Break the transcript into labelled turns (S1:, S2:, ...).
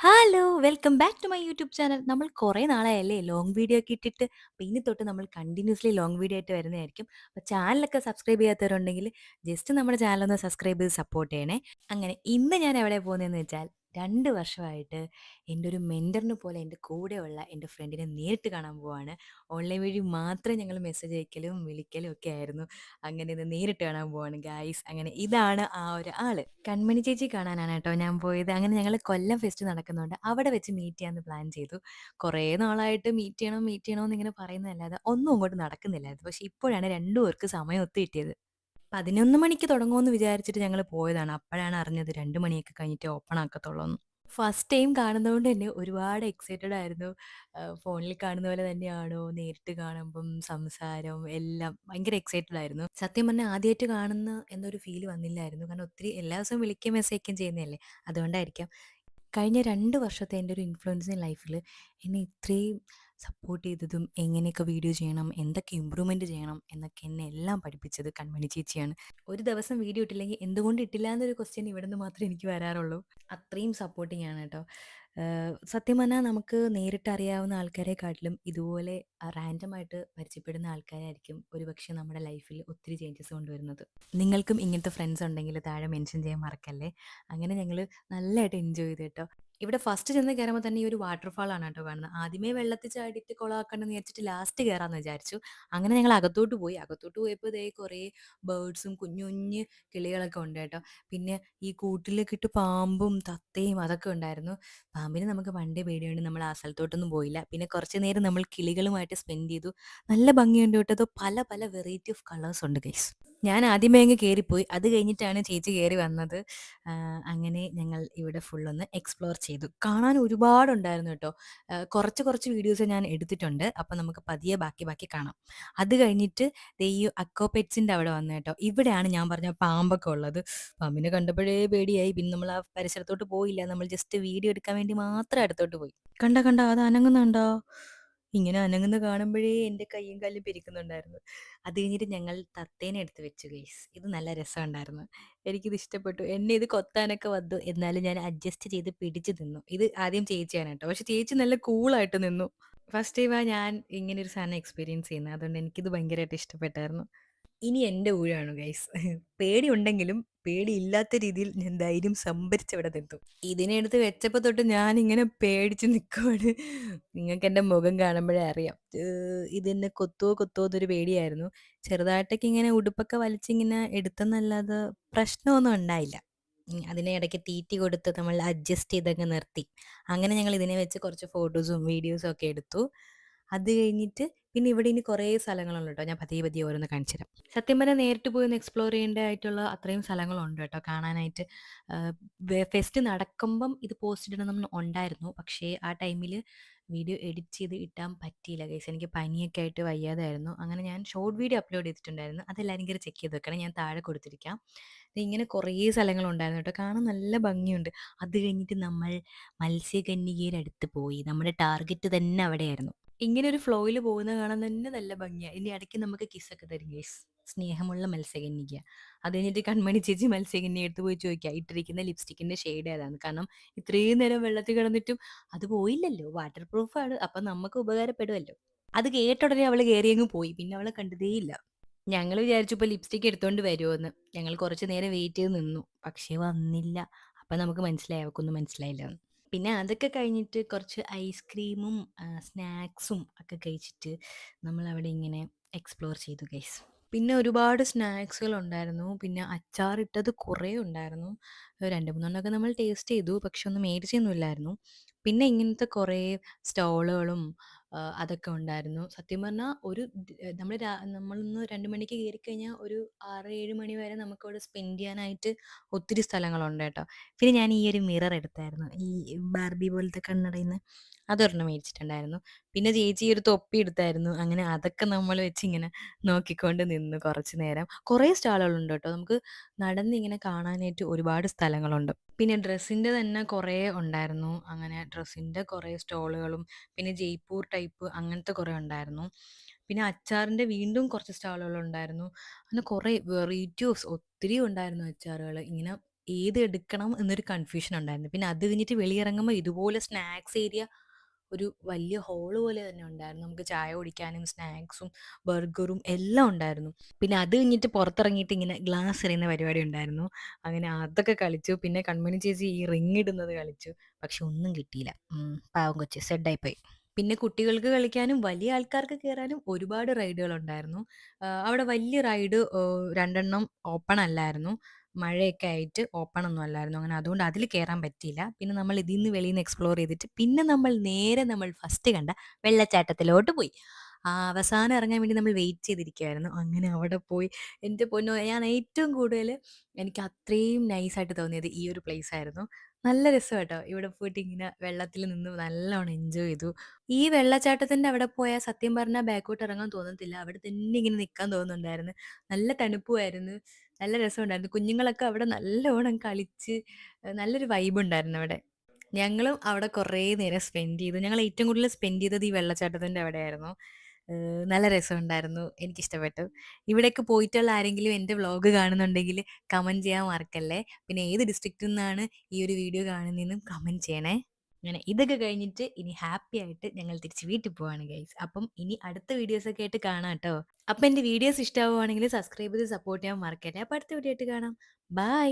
S1: Hello! Welcome back to my YouTube channel. നമ്മൾ കുറേ നാളായല്ലേ long video ഒക്കെ ഇട്ടിട്ട്. അപ്പോൾ ഇനി തൊട്ട് നമ്മൾ കണ്ടിന്യൂസ്ലി ലോങ് വീഡിയോ ആയിട്ട് വരുന്നതായിരിക്കും. അപ്പോൾ ചാനലൊക്കെ സബ്സ്ക്രൈബ് ചെയ്യാത്തവരുണ്ടെങ്കിൽ ജസ്റ്റ് നമ്മുടെ ചാനലൊന്ന് സബ്സ്ക്രൈബ് ചെയ്ത് സപ്പോർട്ട് ചെയ്യണേ. അങ്ങനെ ഇന്ന് ഞാൻ എവിടെയാണ് പോകുന്നതെന്ന് വെച്ചാൽ 2 വർഷമായിട്ട് എൻ്റെ ഒരു മെന്ററിനെ പോലെ എൻ്റെ കൂടെയുള്ള എൻ്റെ ഫ്രണ്ടിനെ നേരിട്ട് കാണാൻ പോവാണ്. ഓൺലൈൻ വഴി മാത്രമേ ഞങ്ങൾ മെസ്സേജ് അയക്കലും വിളിക്കലും ഒക്കെ ആയിരുന്നു. അങ്ങനെ ഇത് നേരിട്ട് കാണാൻ പോവാണ് ഗായ്സ്. അങ്ങനെ ഇതാണ് ആ ഒരു ആള്. കൺമണി ചേച്ചി കാണാനാണ് കേട്ടോ ഞാൻ പോയത്. അങ്ങനെ ഞങ്ങൾ കൊല്ലം ഫെസ്റ്റ് നടക്കുന്നുണ്ട്. അവിടെ വെച്ച് മീറ്റ് ചെയ്യാമെന്ന് പ്ലാൻ ചെയ്തു. കുറേ നാളായിട്ട് മീറ്റ് ചെയ്യണമെന്ന് ഇങ്ങനെ പറയുന്നതല്ലാതെ ഒന്നും അങ്ങോട്ട് നടക്കുന്നില്ലായിരുന്നു. പക്ഷേ ഇപ്പോഴാണ് രണ്ടു പേർക്ക് സമയം ഒത്ത് കിട്ടിയത്. 11 മണിക്ക് തുടങ്ങുമെന്ന് വിചാരിച്ചിട്ട് ഞങ്ങൾ പോയതാണ്. അപ്പോഴാണ് അറിഞ്ഞത് 2 മണിയൊക്കെ കഴിഞ്ഞിട്ടേ ഓപ്പൺ ആക്കത്തുള്ളൂന്ന്. ഫസ്റ്റ് ടൈം കാണുന്നതുകൊണ്ട് തന്നെ ഒരുപാട് എക്സൈറ്റഡ് ആയിരുന്നു. ഫോണിൽ കാണുന്ന പോലെ തന്നെയാണോ, നേരിട്ട് കാണുമ്പം സംസാരം എല്ലാം ഭയങ്കര എക്സൈറ്റഡ് ആയിരുന്നു. സത്യം പറഞ്ഞാൽ ആദ്യമായിട്ട് കാണുന്ന എന്നൊരു ഫീൽ വന്നില്ലായിരുന്നു. കാരണം ഒത്തിരി എല്ലാ ദിവസവും വിളിക്കുകയും മെസ്സേജ് അയക്കുകയും ചെയ്യുന്നതല്ലേ. അതുകൊണ്ടായിരിക്കാം. കഴിഞ്ഞ 2 വർഷത്തെ എൻ്റെ ഒരു ഇൻഫ്ലുവൻസിങ് ലൈഫിൽ എന്നെ ഇത്രയും സപ്പോർട്ട് ചെയ്തതും എങ്ങനെയൊക്കെ വീഡിയോ ചെയ്യണം, എന്തൊക്കെ ഇമ്പ്രൂവ്മെൻറ്റ് ചെയ്യണം എന്നൊക്കെ എന്നെ എല്ലാം പഠിപ്പിച്ചത് കൺമണി ചേച്ചിയാണ്. ഒരു ദിവസം വീഡിയോ ഇട്ടില്ലെങ്കിൽ എന്തുകൊണ്ട് ഇട്ടില്ല എന്നൊരു ക്വസ്റ്റ്യൻ ഇവിടെ നിന്ന് മാത്രമേ എനിക്ക് വരാറുള്ളൂ. അത്രയും സപ്പോർട്ടിങ് ആണ് കേട്ടോ. സത്യം പറഞ്ഞാൽ നമുക്ക് നേരിട്ട് അറിയാവുന്ന ആൾക്കാരെക്കാട്ടിലും ഇതുപോലെ റാൻഡമായിട്ട് പരിചയപ്പെടുന്ന ആൾക്കാരായിരിക്കും ഒരുപക്ഷെ നമ്മുടെ ലൈഫിൽ ഒത്തിരി ചേഞ്ചസ് കൊണ്ടുവരുന്നത്. നിങ്ങൾക്കും ഇങ്ങനത്തെ ഫ്രണ്ട്സ് ഉണ്ടെങ്കിൽ താഴെ മെൻഷൻ ചെയ്യാൻ മറക്കല്ലേ. അങ്ങനെ ഞങ്ങൾ നല്ലതായിട്ട് എൻജോയ് ചെയ്തു കേട്ടോ. ഇവിടെ ഫസ്റ്റ് ചെന്ന് കയറുമ്പോൾ തന്നെ ഈ ഒരു വാട്ടർഫാൾ ആണ് കേട്ടോ കാണുന്നത്. ആദ്യമേ വെള്ളത്തിൽ ചാടിയിട്ട് കുളമാക്കണ്ടെന്ന് വിചാരിച്ചിട്ട് ലാസ്റ്റ് കയറാമെന്ന് വിചാരിച്ചു. അങ്ങനെ ഞങ്ങൾ അകത്തോട്ട് പോയി. അകത്തോട്ട് പോയപ്പോൾ ദേ കുറേ ബേർഡ്സും കുഞ്ഞു കുഞ്ഞ് കിളികളൊക്കെ ഉണ്ട് കേട്ടോ. പിന്നെ ഈ കൂട്ടിലൊക്കെ ഇട്ട് പാമ്പും തത്തയും അതൊക്കെ ഉണ്ടായിരുന്നു. പാമ്പിന് നമുക്ക് പണ്ടേ പേടിയുണ്ട്. നമ്മൾ ആ സ്ഥലത്തോട്ടൊന്നും പോയില്ല. പിന്നെ കുറച്ച് നേരം നമ്മൾ കിളികളുമായിട്ട് സ്പെൻഡ് ചെയ്തു. നല്ല ഭംഗിയുണ്ട് കേട്ടോ. അത് പല പല വെറൈറ്റി ഓഫ് കളേഴ്സ് ഉണ്ട് ഗൈസ്. ഞാൻ ആദ്യമേ അങ്ങ് കയറിപ്പോയി. അത് കഴിഞ്ഞിട്ടാണ് ചേച്ചി കയറി വന്നത്. അങ്ങനെ ഞങ്ങൾ ഇവിടെ ഫുള്ളൊന്ന് എക്സ്പ്ലോർ ചെയ്തു. കാണാൻ ഒരുപാടുണ്ടായിരുന്നു കേട്ടോ. കുറച്ച് കുറച്ച് വീഡിയോസ് ഞാൻ എടുത്തിട്ടുണ്ട്. അപ്പം നമുക്ക് പതിയെ ബാക്കി ബാക്കി കാണാം. അത് കഴിഞ്ഞിട്ട് ദേ ഈ അക്വോ പെറ്റ്സിൻ്റെ അവിടെ വന്നു കേട്ടോ. ഇവിടെയാണ് ഞാൻ പറഞ്ഞ പാമ്പൊക്കെ ഉള്ളത്. പാമ്പിനെ കണ്ടപ്പോഴേ പേടിയായി. പിന്നെ നമ്മൾ ആ പരിസരത്തോട്ട് പോയില്ല. നമ്മൾ ജസ്റ്റ് വീഡിയോ എടുക്കാൻ വേണ്ടി മാത്രം അടുത്തോട്ട് പോയി. കണ്ടോ അത് അനങ്ങുന്നുണ്ടോ? ഇങ്ങനെ അനങ്ങുന്ന കാണുമ്പോഴേ എൻ്റെ കയ്യും കാലും പിരിക്കുന്നുണ്ടായിരുന്നു. അത് കഴിഞ്ഞിട്ട് ഞങ്ങൾ തത്തേനെ എടുത്ത് വെച്ചു ഗൈസ്. ഇത് നല്ല രസമുണ്ടായിരുന്നു. എനിക്കിത് ഇഷ്ടപ്പെട്ടു. എന്നെ ഇത് കൊത്താനൊക്കെ വന്നു. എന്നാലും ഞാൻ അഡ്ജസ്റ്റ് ചെയ്ത് പിടിച്ച് നിന്നു. ഇത് ആദ്യം ചേച്ചിയാണ് കേട്ടോ. പക്ഷെ ചേച്ചി നല്ല കൂളായിട്ട് നിന്നു. ഫസ്റ്റ് ടൈമാ ഞാൻ ഇങ്ങനെ ഒരു സാധനം എക്സ്പീരിയൻസ് ചെയ്യുന്നത്. അതുകൊണ്ട് എനിക്കിത് ഭയങ്കരമായിട്ട് ഇഷ്ടപ്പെട്ടായിരുന്നു. ഇനി എൻ്റെ ഊഴാണ് ഗൈസ്. പേടിയുണ്ടെങ്കിലും പേടിയില്ലാത്ത രീതിയിൽ ഞാൻ ധൈര്യം സംഭരിച്ചവിടെ നിന്നു. ഇതിനെ എടുത്ത് വെച്ചപ്പോൾ തൊട്ട് ഞാനിങ്ങനെ പേടിച്ച് നിൽക്കുവാണ്. നിങ്ങൾക്ക് എൻ്റെ മുഖം കാണുമ്പോഴേ അറിയാം. ഇതെന്നെ കൊത്തുവോ കൊത്തുവോ എന്നൊരു പേടിയായിരുന്നു. ചെറുതായിട്ടൊക്കെ ഇങ്ങനെ ഉടുപ്പൊക്കെ വലിച്ചിങ്ങനെ എടുത്തെന്നല്ലാതെ പ്രശ്നമൊന്നും ഉണ്ടായില്ല. അതിനെ ഇടയ്ക്ക് തീറ്റി കൊടുത്ത് നമ്മൾ അഡ്ജസ്റ്റ് ചെയ്തങ്ങ് നിർത്തി. അങ്ങനെ ഞങ്ങൾ ഇതിനെ വെച്ച് കുറച്ച് ഫോട്ടോസും വീഡിയോസും ഒക്കെ എടുത്തു. അത് കഴിഞ്ഞിട്ട് പിന്നെ ഇവിടെ ഇനി കുറേ സ്ഥലങ്ങളുണ്ട് കേട്ടോ. ഞാൻ പതിയെ പതിയെ ഓരോന്ന് കാണിച്ചു തരാം. സത്യം പറഞ്ഞാൽ നേരിട്ട് പോയി ഒന്ന് എക്സ്പ്ലോർ ചെയ്യേണ്ടതായിട്ടുള്ള അത്രയും സ്ഥലങ്ങളുണ്ട് കേട്ടോ കാണാനായിട്ട്. ഫെസ്റ്റ് നടക്കുമ്പം ഇത് പോസ്റ്റ് ഇടണമെന്ന് ഉണ്ടായിരുന്നു. പക്ഷേ ആ ടൈമിൽ വീഡിയോ എഡിറ്റ് ചെയ്ത് ഇട്ടാൻ പറ്റിയില്ല ഗൈസ്. എനിക്ക് പനിയൊക്കെ ആയിട്ട് വയ്യാതായിരുന്നു. അങ്ങനെ ഞാൻ ഷോർട്ട് വീഡിയോ അപ്ലോഡ് ചെയ്തിട്ടുണ്ടായിരുന്നു. അതെല്ലാവരും കയറി ചെക്ക് ചെയ്ത് വെക്കണം. ഞാൻ താഴെ കൊടുത്തിരിക്കാം. ഇങ്ങനെ കുറേ സ്ഥലങ്ങളുണ്ടായിരുന്നു കേട്ടോ. കാണാൻ നല്ല ഭംഗിയുണ്ട്. അത് കഴിഞ്ഞിട്ട് നമ്മൾ മത്സ്യകന്യകയുടെ അടുത്ത് പോയി. നമ്മുടെ ടാർഗറ്റ് തന്നെ അവിടെയായിരുന്നു. ഇങ്ങനെ ഒരു ഫ്ലോയിൽ പോകുന്നത് കാണാൻ തന്നെ നല്ല ഭംഗിയാണ്. ഇനി ഇടയ്ക്ക് നമുക്ക് കിസ്സൊക്കെ തരും ഗൈസ്. സ്നേഹമുള്ള മത്സ്യകന്യക. അത് കഴിഞ്ഞിട്ട് കൺമണി ചേച്ചി മത്സ്യകന്യക അടുത്ത് പോയി ചോദിക്കുക ഇട്ടിരിക്കുന്ന ലിപ്സ്റ്റിക്കിന്റെ ഷെയ്ഡ് ഏതാണ്. കാരണം ഇത്രയും നേരം വെള്ളത്തിൽ കിടന്നിട്ടും അത് പോയില്ലല്ലോ. വാട്ടർ പ്രൂഫാണ്. അപ്പം നമുക്ക് ഉപകാരപ്പെടുമല്ലോ. അത് കേട്ട ഉടനെ അവൾ കയറിയങ്ങ് പോയി. പിന്നെ അവളെ കണ്ടതേയില്ല. ഞങ്ങൾ വിചാരിച്ചു ഇപ്പോൾ ലിപ്സ്റ്റിക് എടുത്തോണ്ട് വരുമെന്ന്. ഞങ്ങൾ കുറച്ച് നേരം വെയിറ്റ് ചെയ്ത് നിന്നു. പക്ഷേ വന്നില്ല. അപ്പം നമുക്ക് മനസ്സിലായി അവൾക്കൊന്നും മനസ്സിലായില്ല. പിന്നെ അതൊക്കെ കഴിഞ്ഞിട്ട് കുറച്ച് ഐസ്ക്രീമും സ്നാക്സും ഒക്കെ കഴിച്ചിട്ട് നമ്മളവിടെ ഇങ്ങനെ എക്സ്പ്ലോർ ചെയ്തു ഗൈസ്. പിന്നെ ഒരുപാട് സ്നാക്സുകൾ ഉണ്ടായിരുന്നു. പിന്നെ അച്ചാറിട്ടത് കുറേ ഉണ്ടായിരുന്നു. 2, 3 എണ്ണമൊക്കെ നമ്മൾ ടേസ്റ്റ് ചെയ്തു. പക്ഷെ ഒന്നും മേടിച്ചൊന്നുമില്ലായിരുന്നു. പിന്നെ ഇങ്ങനത്തെ കുറേ സ്റ്റോളുകളും അതൊക്കെ ഉണ്ടായിരുന്നു. സത്യം പറഞ്ഞാൽ ഒരു നമ്മളൊന്ന് 2 മണിക്ക് കയറിക്കഴിഞ്ഞാൽ ഒരു 6, 7 മണി വരെ നമുക്കവിടെ സ്പെൻഡ് ചെയ്യാനായിട്ട് ഒത്തിരി സ്ഥലങ്ങളുണ്ട് കേട്ടോ. പിന്നെ ഞാൻ ഈ ഒരു മിറർ എടുത്തായിരുന്നു. ഈ ബാർബി പോലത്തെ കണ്ണടയുന്ന അതൊരെണ്ണം മേടിച്ചിട്ടുണ്ടായിരുന്നു. പിന്നെ ചേച്ചി ഒരു തൊപ്പി എടുത്തായിരുന്നു. അങ്ങനെ അതൊക്കെ നമ്മൾ വെച്ച് ഇങ്ങനെ നോക്കിക്കൊണ്ട് നിന്ന് കുറച്ച് നേരം. കുറേ സ്റ്റാളുകളുണ്ട് കേട്ടോ. നമുക്ക് നടന്നിങ്ങനെ കാണാനായിട്ട് ഒരുപാട് സ്ഥലങ്ങളുണ്ട്. പിന്നെ ഡ്രസ്സിൻ്റെ തന്നെ കുറേ ഉണ്ടായിരുന്നു. അങ്ങനെ ഡ്രസ്സിൻ്റെ കുറേ സ്റ്റോളുകളും പിന്നെ ജയ്പൂർ ടൈപ്പ് അങ്ങനത്തെ കുറേ ഉണ്ടായിരുന്നു. പിന്നെ അച്ചാറിൻ്റെ വീണ്ടും കുറച്ച് സ്റ്റാളുകളുണ്ടായിരുന്നു. അങ്ങനെ കുറേ വെറൈറ്റി ഓഫ് ഒത്തിരി ഉണ്ടായിരുന്നു അച്ചാറുകൾ. ഇങ്ങനെ ഏത് എടുക്കണം എന്നൊരു കൺഫ്യൂഷൻ ഉണ്ടായിരുന്നു. പിന്നെ അത് കഴിഞ്ഞിട്ട് വെളിയിറങ്ങുമ്പോൾ ഇതുപോലെ സ്നാക്സ് ഏരിയ ഒരു വലിയ ഹോള് പോലെ തന്നെ ഉണ്ടായിരുന്നു. നമുക്ക് ചായ കുടിക്കാനും സ്നാക്സും ബർഗറും എല്ലാം ഉണ്ടായിരുന്നു. പിന്നെ അത് കഴിഞ്ഞിട്ട് പുറത്തിറങ്ങിയിട്ട് ഇങ്ങനെ ഗ്ലാസ് എറിയുന്ന പരിപാടി ഉണ്ടായിരുന്നു. അങ്ങനെ അതൊക്കെ കളിച്ചു. പിന്നെ കൺമണി ചേച്ചി ഈ റിങ് ഇടുന്നത് കളിച്ചു. പക്ഷെ ഒന്നും കിട്ടിയില്ല. പാവം കൊച്ച് സെഡായി പോയി. പിന്നെ കുട്ടികൾക്ക് കളിക്കാനും വലിയ ആൾക്കാർക്ക് കയറാനും ഒരുപാട് റൈഡുകൾ ഉണ്ടായിരുന്നു. അവിടെ വലിയ റൈഡ് 2 ഓപ്പൺ അല്ലായിരുന്നു. മഴയൊക്കെ ആയിട്ട് ഓപ്പൺ ഒന്നും അല്ലായിരുന്നു. അങ്ങനെ അതുകൊണ്ട് അതിൽ കയറാൻ പറ്റിയില്ല. പിന്നെ നമ്മൾ ഇതിന്ന് വെളിയിന്ന് എക്സ്പ്ലോർ ചെയ്തിട്ട് പിന്നെ നമ്മൾ ഫസ്റ്റ് കണ്ട വെള്ളച്ചാട്ടത്തിലോട്ട് പോയി. അവസാനം ഇറങ്ങാൻ വേണ്ടി നമ്മൾ വെയിറ്റ് ചെയ്തിരിക്കുവായിരുന്നു. അങ്ങനെ അവിടെ പോയി എൻ്റെ പൊന്നോ! ഞാൻ ഏറ്റവും കൂടുതൽ എനിക്ക് അത്രയും നൈസായിട്ട് തോന്നിയത് ഈ ഒരു പ്ലേസ് ആയിരുന്നു. നല്ല രസമാട്ടോ. ഇവിടെ പോയിട്ട് ഇങ്ങനെ വെള്ളത്തിൽ നിന്ന് നല്ലോണം എൻജോയ് ചെയ്തു. ഈ വെള്ളച്ചാട്ടത്തിന്റെ അവിടെ പോയാൽ സത്യം പറഞ്ഞാൽ ബാക്കോട്ട് ഇറങ്ങാൻ തോന്നത്തില്ല. അവിടെ തന്നെ ഇങ്ങനെ നിൽക്കാൻ തോന്നുന്നുണ്ടായിരുന്നു. നല്ല തണുപ്പുമായിരുന്നു. നല്ല രസമുണ്ടായിരുന്നു. കുഞ്ഞുങ്ങളൊക്കെ അവിടെ നല്ലോണം കളിച്ച് നല്ലൊരു വൈബ് ഉണ്ടായിരുന്നു അവിടെ. ഞങ്ങളും അവിടെ കുറേ നേരം സ്പെൻഡ് ചെയ്തു. ഞങ്ങൾ ഏറ്റവും കൂടുതൽ സ്പെൻഡ് ചെയ്തത് ഈ വെള്ളച്ചാട്ടത്തിന്റെ അവിടെയായിരുന്നു. നല്ല രസമുണ്ടായിരുന്നു. എനിക്കിഷ്ടപ്പെട്ടു. ഇവിടെയൊക്കെ പോയിട്ടുള്ള ആരെങ്കിലും എൻ്റെ വ്ലോഗ് കാണുന്നുണ്ടെങ്കിൽ കമന്റ് ചെയ്യാൻ മറക്കല്ലേ. പിന്നെ ഏത് ഡിസ്ട്രിക്റ്റിൽ നിന്നാണ് ഈ ഒരു വീഡിയോ കാണുന്നതെന്നും കമന്റ് ചെയ്യണേ. അങ്ങനെ ഇതൊക്കെ കഴിഞ്ഞിട്ട് ഇനി ഹാപ്പി ആയിട്ട് ഞങ്ങൾ തിരിച്ച് വീട്ടിൽ പോവാണ് ഗൈസ്. അപ്പം ഇനി അടുത്ത വീഡിയോസൊക്കെ ആയിട്ട് കാണാം ട്ടോ. അപ്പം എൻ്റെ വീഡിയോസ് ഇഷ്ടമാവുകയാണെങ്കിൽ സബ്സ്ക്രൈബ് ചെയ്ത് സപ്പോർട്ട് ചെയ്യാൻ മറക്കല്ലേ. അപ്പോൾ അടുത്ത വീഡിയോ ആയിട്ട് കാണാം. ബൈ.